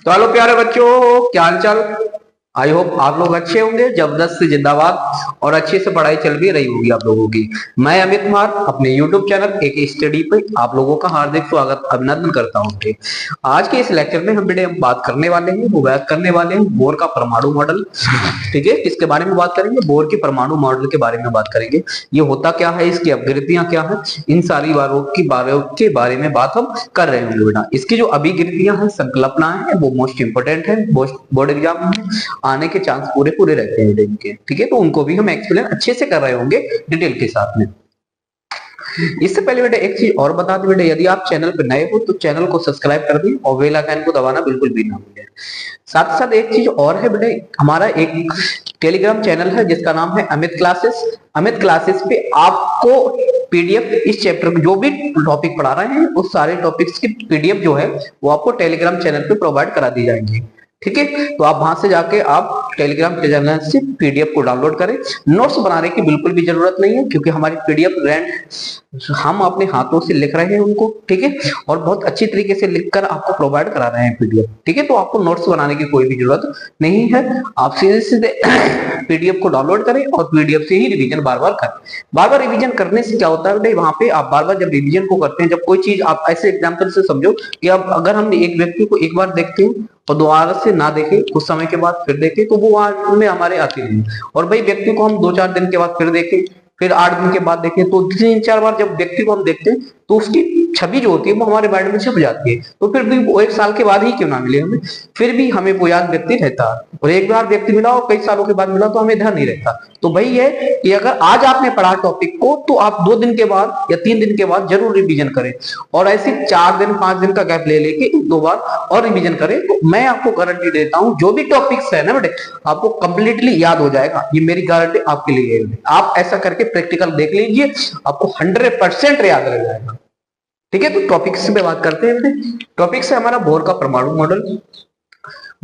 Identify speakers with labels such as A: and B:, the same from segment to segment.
A: तो हेलो प्यारे बच्चों, क्या हाल चाल। आई होप आप लोग अच्छे होंगे। जबरदस्त जिंदाबाद। और अच्छे से पढ़ाई चल भी रही होगी आप लोगों की। मैं अमित कुमार अपने यूट्यूब चैनल एक स्टडी पे आप लोगों का हार्दिक स्वागत अभिनंदन करता हूँ। आज के इस लेक्चर में हम बात करने वाले हैं, वो बात करने वाले हैं बोर का परमाणु मॉडल। ठीक है, किसके बारे में बात करेंगे? बोर के परमाणु मॉडल के बारे में बात करेंगे। ये होता क्या है, इसकी अपग्रतियां क्या है, इन सारी बातों के बारे में बात हम कर रहे होंगे बेटा। इसकी जो अभिक्रियाएं हैं, संकल्पना है, वो मोस्ट इंपोर्टेंट है। बोर्ड एग्जाम में आने के चांस पूरे पूरे रहते हैं इनके। ठीक है, तो उनको भी हम एक्सप्लेन अच्छे से कर रहे होंगे डिटेल के साथ में। इससे पहले बेटा एक चीज और बता दें बेटा, यदि आप चैनल पर नए हो तो चैनल को सब्सक्राइब कर दें और बेल आइकन को दबाना बिल्कुल भी ना भूलें। साथ साथ एक चीज और है बेटा, हमारा एक टेलीग्राम चैनल है जिसका नाम है अमित क्लासेस। अमित क्लासेस पे आपको पीडीएफ इस चैप्टर में जो भी टॉपिक पढ़ा रहे हैं उस सारे टॉपिक्स की पीडीएफ जो है वो आपको टेलीग्राम चैनल पे प्रोवाइड करा दी जाएंगी। ठीक है, तो आप वहां से जाके आप टेलीग्राम चैनल से पीडीएफ को डाउनलोड करें। नोट्स बनाने की बिल्कुल भी जरूरत नहीं है, क्योंकि हमारी पीडीएफ हम अपने हाथों से लिख रहे हैं उनको। ठीक है, और बहुत अच्छी तरीके से लिखकर आपको प्रोवाइड करा रहे हैं पीडीएफ। ठीक है, तो आपको नोट्स बनाने की कोई भी जरूरत नहीं है। आप सीधे सीधे पीडीएफ को डाउनलोड करें और पीडीएफ से ही रिवीजन बार बार करें। बार बार रिवीजन करने से क्या होता है, वहां पे आप बार बार जब रिवीजन को करते हैं, जब कोई चीज आप ऐसे एग्जाम्पल से समझो कि अब अगर हम एक व्यक्ति को एक बार देखते हैं और दोबारा से ना देखें, कुछ समय के बाद फिर देखें, तो वो वहां में हमारे आती नहीं। और भाई व्यक्ति को हम 2-4 दिन के बाद फिर देखें, फिर 8 दिन के बाद देखें, तो 3-4 बार जब व्यक्ति को हम देखते हैं तो उसकी छवि जो होती है वो हमारे माइंड में छप जाती है। तो फिर भी वो 1 साल के बाद ही क्यों ना मिले हमें, फिर भी हमें वो याद व्यक्ति रहता है। और एक बार व्यक्ति मिला और कई सालों के बाद मिला तो हमें ध्यान नहीं रहता। तो भाई ये कि अगर आज आपने पढ़ा टॉपिक को तो आप 2 दिन के बाद या 3 दिन के बाद जरूर रिवीजन करें, और ऐसे 4 दिन 5 दिन का गैप ले लेके 2 बार और रिवीजन करें। तो मैं आपको गारंटी देता हूं जो भी टॉपिक्स है ना बेटे, आपको कंप्लीटली याद हो जाएगा। ये मेरी गारंटी आपके लिए है। आप ऐसा करके प्रैक्टिकल देख लीजिए, आपको 100% याद रह जाएगा। ठीक है, तो टॉपिक्स पे बात करते हैं। टॉपिक से हमारा बोर का परमाणु मॉडल।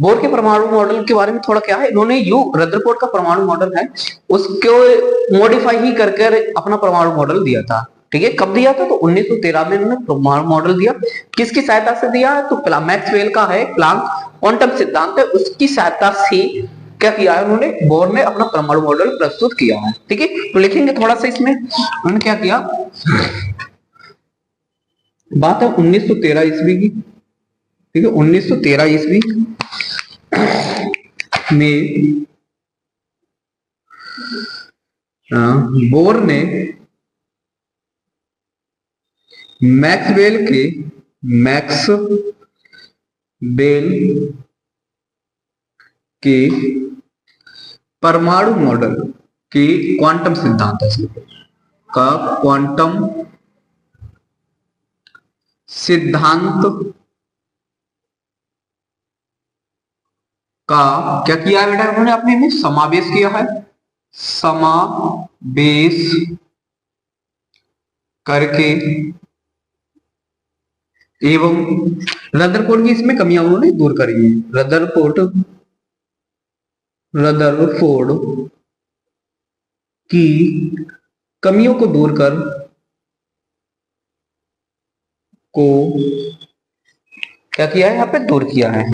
A: बोर के परमाणु मॉडल के बारे में थोड़ा क्या है, इन्होंने रदरफोर्ड का परमाणु मॉडल है उसको मॉडिफाई ही करके अपना परमाणु मॉडल दिया था। ठीक है, कब दिया था? तो 1913 में इन्होंने परमाणु मॉडल दिया। किसकी सहायता से दिया है? तो मैक्सवेल का है प्लांक क्वांटम सिद्धांत है, उसकी सहायता से क्या किया है उन्होंने, बोर ने अपना परमाणु मॉडल प्रस्तुत किया है। ठीक है, तो लिखेंगे थोड़ा सा इसमें उन्होंने क्या किया। बात है 1913 ईस्वी की। ठीक है, 1913 ईस्वी में बोर ने मैक्सवेल के परमाणु मॉडल के क्वांटम सिद्धांत का क्वांटम सिद्धांत का क्या किया है बेटा, उन्होंने अपने में समावेश किया है। समावेश करके एवं रदरफोर्ड की इसमें कमियां उन्होंने दूर करी है। रदरफोर्ड की कमियों को दूर कर को क्या किया है, यहाँ पे दूर किया है।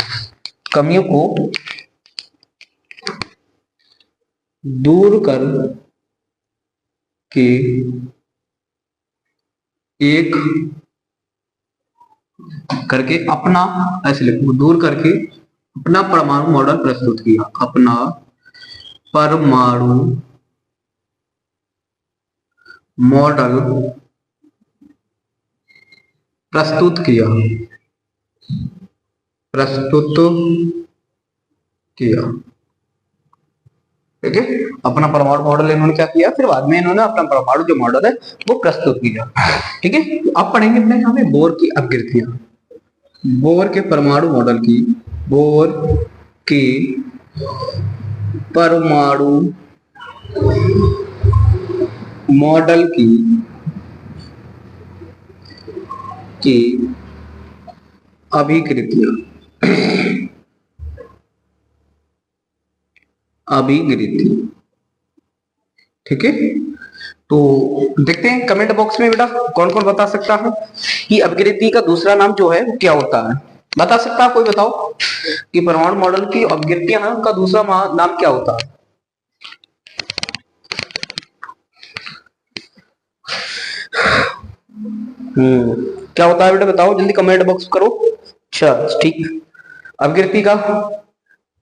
A: कमियों को दूर कर के एक करके अपना, ऐसे लिखो, दूर करके अपना परमाणु मॉडल प्रस्तुत किया। अपना परमाणु मॉडल प्रस्तुत किया। ठीक है, अपना परमाणु मॉडल इन्होंने क्या किया, फिर बाद में इन्होंने अपना परमाणु जो मॉडल है वो प्रस्तुत किया। ठीक है, अब पढ़ेंगे अपने हमें बोर की अपग्रतियां। बोर के परमाणु मॉडल की, बोर के परमाणु मॉडल की अभिक्रिया। ठीक है, तो देखते हैं कमेंट बॉक्स में बेटा कौन कौन बता सकता है कि अपग्रति का दूसरा नाम जो है वो क्या होता है। बता सकता है कोई? बताओ कि परमाणु मॉडल की अपग्रतियां हैं उनका दूसरा नाम क्या होता है? क्या होता है बेटा? बताओ जल्दी, कमेंट बॉक्स करो। अच्छा ठीक। अपग्रति का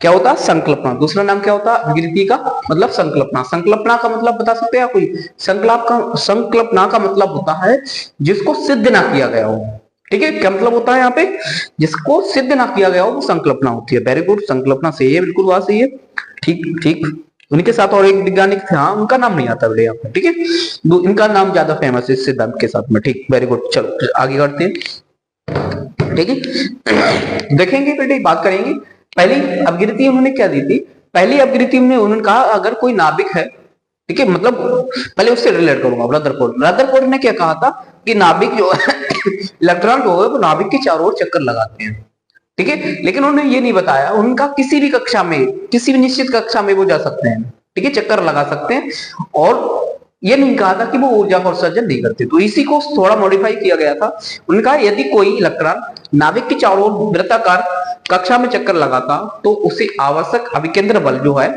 A: क्या होता है? संकल्पना। दूसरा नाम क्या होता है अपग्रति का? मतलब संकल्पना। संकल्पना का मतलब बता सकते हैं कोई? संकल्पना का मतलब होता है जिसको सिद्ध ना किया गया हो। ठीक है, क्या मतलब होता है यहाँ पे? जिसको सिद्ध ना किया गया हो वो संकल्पना होती है। वेरी गुड, संकल्पना सही है, बिल्कुल बात सही है। ठीक ठीक। उनके साथ और एक वैज्ञानिक थे, हाँ उनका नाम नहीं आता बेटे यहाँ पे। ठीक है, इनका नाम ज्यादा फेमस है इस सिद्धांत के साथ में। ठीक, वेरी गुड। चलो आगे करते हैं। ठीक है, देखेंगे बेटे, बात करेंगे। पहली अपग्रति उन्होंने क्या दी थी? पहली अपग्रति में उन्होंने कहा अगर कोई नाभिक है, ठीक है, मतलब पहले उससे रिलेट करूंगा। रदरफोर्ड ने क्या कहा था कि नाभिक जो है इलेक्ट्रॉन जो है वो नाभिक के चारों ओर चक्कर लगाते हैं। ठीक है, लेकिन उन्होंने ये नहीं बताया उनका किसी भी कक्षा में, किसी भी निश्चित कक्षा में वो जा सकते हैं। ठीक है, चक्कर लगा सकते हैं। और ये नहीं कहा था कि वो ऊर्जा का उत्सर्जन नहीं करते। तो इसी को थोड़ा मॉडिफाई किया गया था। उनका यदि कोई इलेक्ट्रॉन नाभिक के चारों ओर वृत्ताकार कक्षा में चक्कर लगाता तो उसे आवश्यक अभिकेंद्र बल जो है,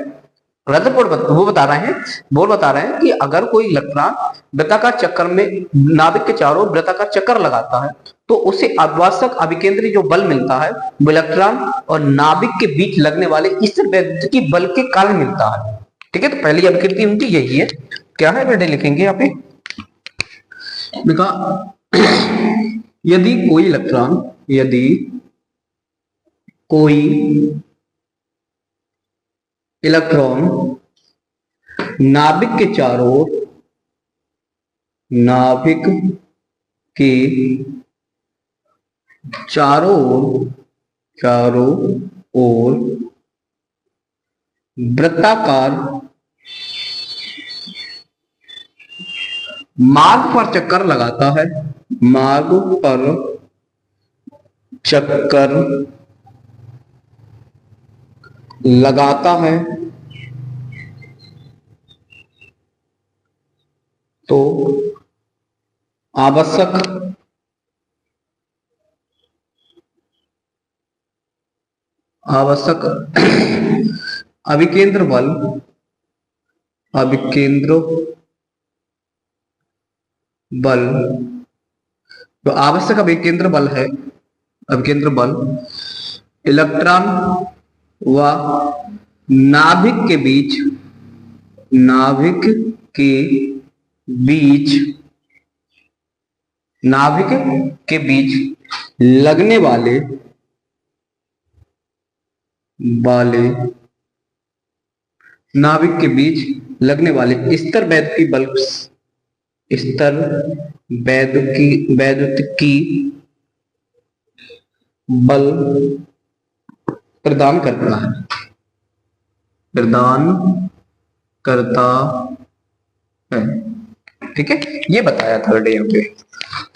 A: रदरफोर्ड वो बता रहे हैं, बोल बता रहे हैं कि अगर कोई इलेक्ट्रॉन वृत्ताकार चक्कर में नाभिक के चारों वृत्ताकार चक्कर लगाता है तो उसे आवश्यक अभिकेंद्री जो बल मिलता है वो इलेक्ट्रॉन और नाभिक के बीच लगने वाले स्थिर वैद्युतिक बल के कारण मिलता है। ठीक है, तो पहली अभिकृति उनकी यही है। क्या है बेटे? लिखेंगे यहाँ पे, देखा यदि कोई इलेक्ट्रॉन नाभिक के चारों ओर वृत्ताकार मार्ग पर चक्कर लगाता है, तो आवश्यक अभिकेंद्र बल तो आवश्यक अभिकेंद्र बल इलेक्ट्रॉन व नाभिक के बीच लगने वाले स्तर वैद्युतिकी बल प्रदान करता है। ठीक है, ये बताया थर्ड यहाँ पे।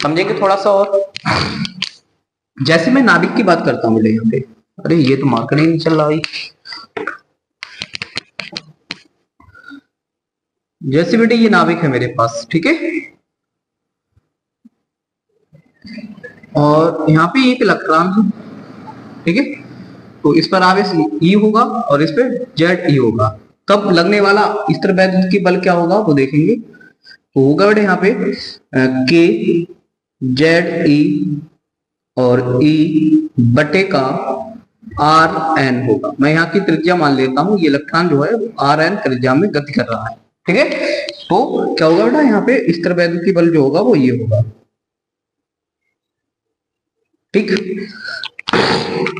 A: समझेंगे थोड़ा सा और? जैसे मैं नाभिक की बात करता हूँ बेटे यहाँ पे, अरे ये तो मार्कर ही नहीं चल रहा है। जैसे बेटे ये नाभिक है मेरे पास, ठीक है, और यहाँ पे एक इलेक्ट्रॉन है, ठीक है, तो इस पर आवेश E होगा और इस पर ZE होगा। तब लगने वाला स्तर वैद्युतिक बल क्या होगा वो देखेंगे। तो होगा बेटे यहाँ पे K ZE और E बटे का RN होगा। मैं यहाँ की त्रिज्या मान लेता हूँ, ये इलेक्ट्रॉन जो है RN त्रिज्या में गति कर रहा है। ठीक है, तो क्या होगा बेटा यहाँ पे स्तर वैद्युतिक बल जो होगा वो ये होगा। ठीक,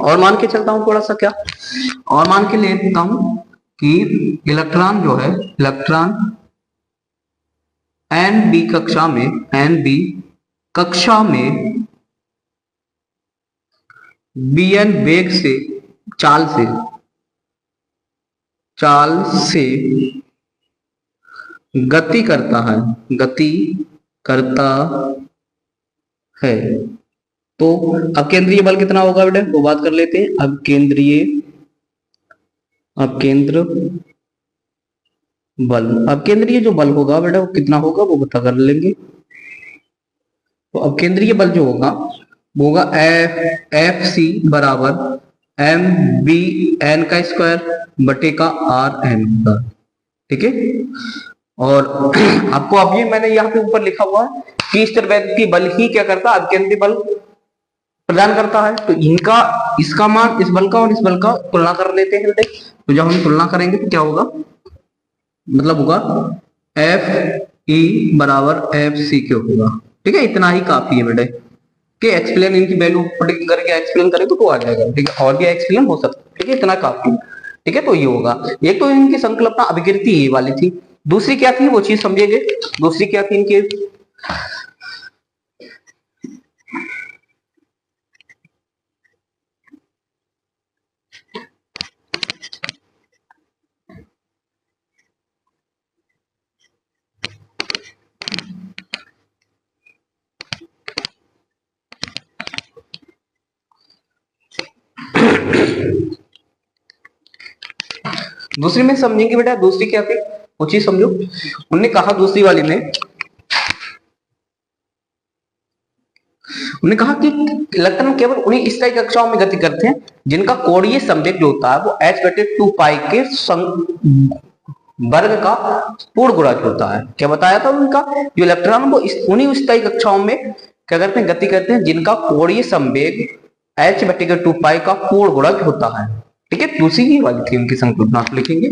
A: और मान के चलता हूं थोड़ा सा, क्या और मान के लेता हूं कि इलेक्ट्रॉन जो है, इलेक्ट्रॉन NB कक्षा में BN वेग से चाल से गति करता है। तो अब केंद्रीय बल कितना होगा बेटे वो बात कर लेते हैं। अब केंद्रीय जो बल होगा बेटा वो कितना होगा वो पता कर लेंगे। तो अब केंद्रीय बल जो होगा वो होगा एफ सी बराबर एम बी एन का स्क्वायर बटे का आर एन का। ठीक है, और आपको अब ये मैंने यहाँ पे ऊपर लिखा हुआ है कि स्थिरवैद्युतीय बल ही क्या करता है, अभिकेंद्रीय बल प्रदान करता है। तो इनका, इसका मान, इस बल का और इस बल का तुलना कर लेते हैं बेटे। तो जब हम तुलना करेंगे तो क्या होगा, मतलब होगा एफ ई बराबर एफ सी क्यू होगा। ठीक है, इतना ही काफी है बेटे कि एक्सप्लेन इनकी वैल्यू प्रिडिक्ट करके एक्सप्लेन करेंगे तो आ जाएगा। ठीक है, और भी एक्सप्लेन हो सकता है। ठीक है, इतना काफी है। ठीक है, तो ये होगा। एक तो इनकी संकल्पना अभिकृति ये वाली थी, दूसरी क्या थी वो चीज समझेंगे। दूसरी क्या थी इनकी, दूसरी में समझेंगे बेटा। दूसरी क्या थी वो चीज समझो। उन्होंने कहा दूसरी वाली में, उन्होंने कहा कि इलेक्ट्रॉन केवल उन्हीं स्थायी कक्षाओं में गति करते हैं जिनका कोणीय संवेग जो होता है वो h बटे 2 पाई के वर्ग का पूर्ण गुणज होता है। क्या बताया था उनका, जो इलेक्ट्रॉन वो उन्हीं स्थायी कक्षाओं में क्या करते हैं, गति करते हैं जिनका कोणीय संवेग h बटे के 2 पाई का पूर्ण गुणज होता है। ठीक है, दूसरी ही वाली थी उनकी संकल्पना। लिखेंगे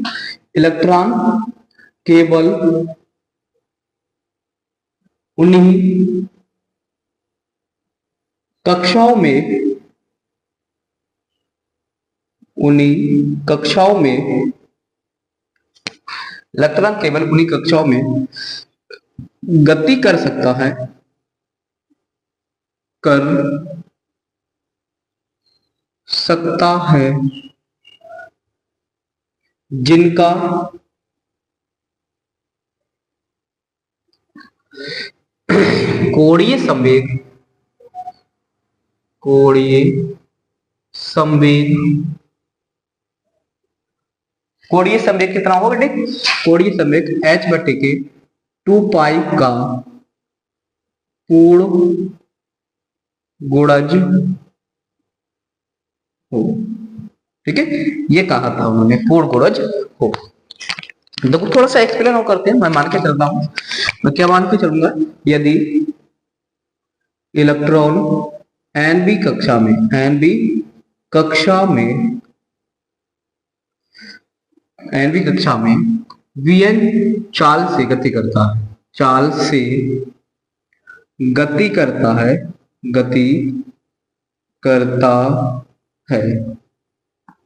A: इलेक्ट्रॉन केवल उन्हीं कक्षाओं में, उन्हीं कक्षाओं में, इलेक्ट्रॉन केवल उन्हीं कक्षाओं में गति कर सकता है, कर सकता है जिनका कोणीय संवेग, कोणीय संवेग, कोणीय संवेग कितना होगा बेटे, कोणीय संवेग h बटे के 2 पाई का पूर्ण गुणज हो। ठीक है, ये कहा था उन्होंने, पूर्ण गुणज हो। देखो थोड़ा सा एक्सप्लेन और करते हैं। मैं मान के चलता हूं, मैं क्या मान के चलूंगा, यदि इलेक्ट्रॉन एन बी कक्षा में, एन बी कक्षा में, एन बी कक्षा में वीएन चाल से गति करता है, चाल से गति करता है, गति करता है,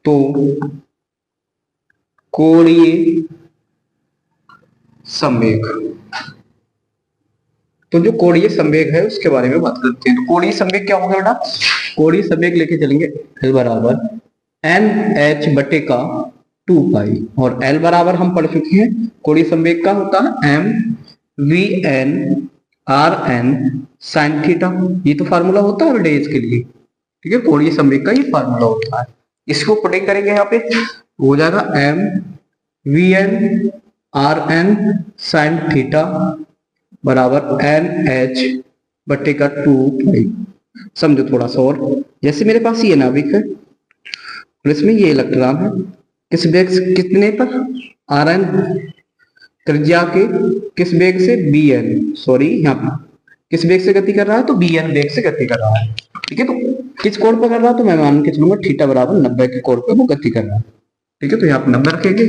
A: तो कोणीय संवेग, तो जो कोणीय संवेग है उसके बारे में बात करते हैं। तो कोणीय संवेग क्या होगा बेटा, कोणीय संवेग लेके चलेंगे एल बराबर एन एच बटे का 2 पाई, और एल बराबर हम पढ़ चुके हैं कोणीय संवेग का होता है m v n r n sine theta. ये तो फार्मूला होता है बेटे इसके लिए। ठीक है, कोणीय संवेग का ये फार्मूला होता है। इसको पुटिंग करेंगे यहाँ पे, हो जाएगा m v n r n sine theta बराबर एन एच बटे का 2 पाई। समझो थोड़ा सा और, जैसे मेरे पास ये नाभिक है और इसमें ये इलेक्ट्रॉन है, किस वेग से, कितने पर, आर एन त्रिज्या के, किस वेग से, बी एन, सॉरी यहाँ पर किस वेग से गति कर रहा है, तो बी एन वेग से गति कर रहा है। ठीक है, तो किस कोण पर कर रहा है, तो मैं मान के चलूंगा थीटा बराबर 90 के कोण पर वो गति कर रहा है। ठीक है, तो यहाँ पर 90 रखेंगे,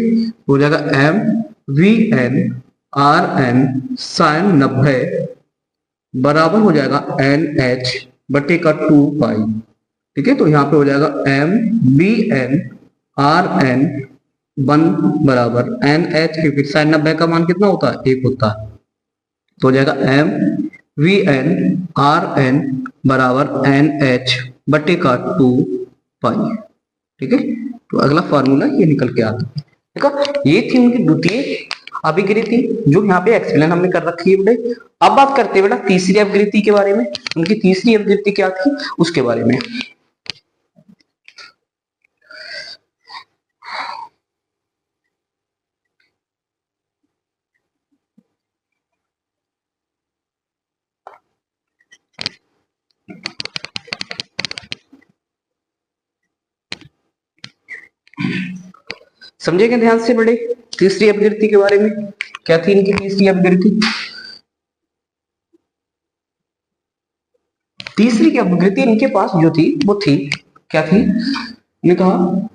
A: हो जाएगा m v n r n sine 90 बराबर हो जाएगा एन एच बटे का 2 पाई। ठीक है, तो यहाँ पे हो जाएगा m b n r n one बराबर एन एच, क्योंकि साइन 90 का मान कितना होता है, 1 होता है। तो हो जाएगा m v n r n बराबर एन एच बटे का 2 पाई। ठीक है, तो अगला फार्मूला ये निकल के आता है। ठीक है, ये थी उनकी द्वितीय अभिकृति जो यहाँ पे एक्सप्लेन हमने कर रखी है बेटे। अब बात करते हैं बेटा तीसरी अभिकृति के बारे में। उनकी तीसरी अभिकृति क्या थी उसके बारे में। समझेंगे ध्यान से बड़े तीसरी अपकृति के बारे में। क्या थी इनकी तीसरी अपकृति? तीसरी की अपकृति इनके पास जो थी वो थी, क्या थी? ने कहा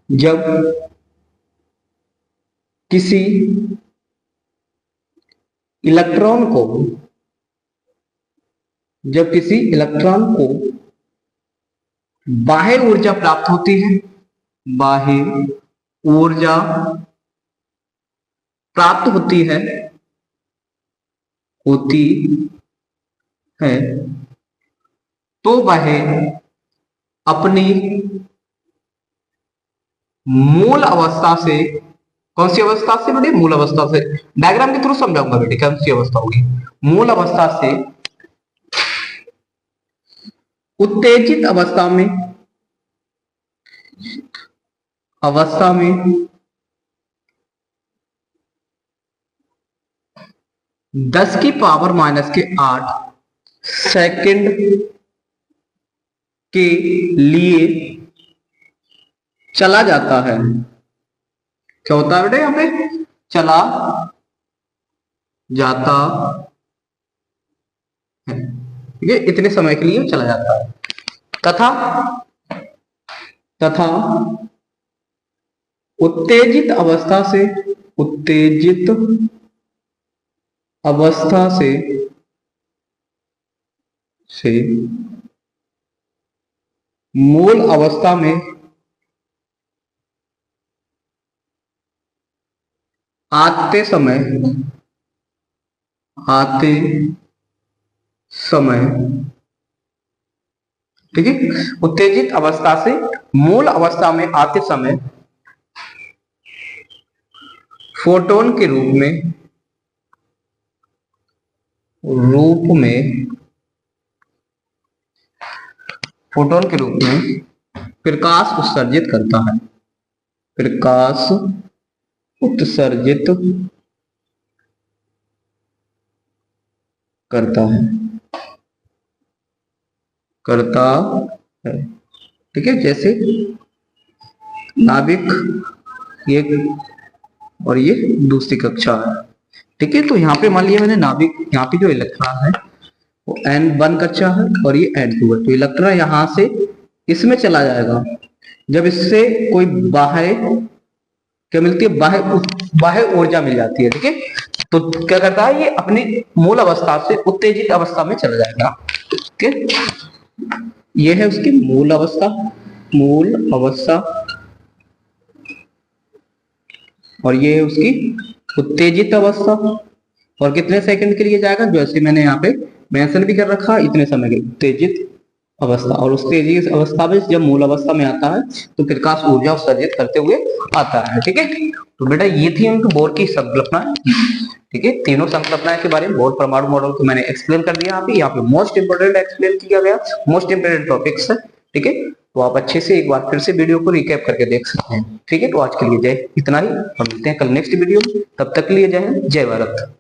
A: जब किसी इलेक्ट्रॉन को बाह्य ऊर्जा प्राप्त होती है, बाह्य ऊर्जा प्राप्त होती है तो वह अपनी मूल अवस्था से, कौन सी अवस्था से बेटे? मूल अवस्था से। डायग्राम के थ्रू समझाऊंगा बेटे कौन सी अवस्था होगी। मूल अवस्था से उत्तेजित अवस्था में 10⁻⁸ सेकंड के लिए चला जाता है। क्या होता है बेटे? यहां पे चला जाता है, ठीक है, इतने समय के लिए चला जाता है। तथा उत्तेजित अवस्था से मूल अवस्था में आते समय ठीक है, उत्तेजित अवस्था से मूल अवस्था में आते समय फोटोन के रूप में प्रकाश उत्सर्जित करता है। ठीक है, जैसे नाभिक ये और ये दूसरी कक्षा है, ठीक है। तो यहाँ पे मान लिया मैंने नाभिक, यहाँ पे जो इलेक्ट्रॉन है वो N1 कक्षा है और ये N2 है। तो इलेक्ट्रॉन यहाँ से इसमें चला जाएगा। जब इससे कोई बाह्य क्या मिलती है? बाह्य ऊर्जा मिल जाती है, ठीक है। तो क्या करता है? ये अपनी मूल अवस्था से उत्तेजित अवस्था में चला जाएगा, ठीक है। ये है उसकी मूल अवस्था और ये है उसकी उत्तेजित अवस्था। और कितने सेकंड के लिए जाएगा? जैसे मैंने यहाँ पे मेंशन भी कर रखा, इतने समय के उत्तेजित अवस्था। और उस उत्तेजित अवस्था में जब मूल अवस्था में आता है तो प्रकाश ऊर्जा उत्सर्जित करते हुए आता है, ठीक है। तो बेटा ये थी उनकी बोर की संकल्पना, ठीक है। तीनों संकल्पनाएं के बारे में बोर परमाणु मॉडल को मैंने एक्सप्लेन कर दिया। यहाँ पे मोस्ट इंपोर्टेंट एक्सप्लेन किया गया, मोस्ट इंपोर्टेंट टॉपिक्स है, ठीक है। तो आप अच्छे से एक बार फिर से वीडियो को रिकैप करके देख सकते हैं, ठीक है। तो आज के लिए जय इतना ही, हम मिलते हैं कल नेक्स्ट वीडियो में। तब तक के लिए जय हिंद, जय भारत।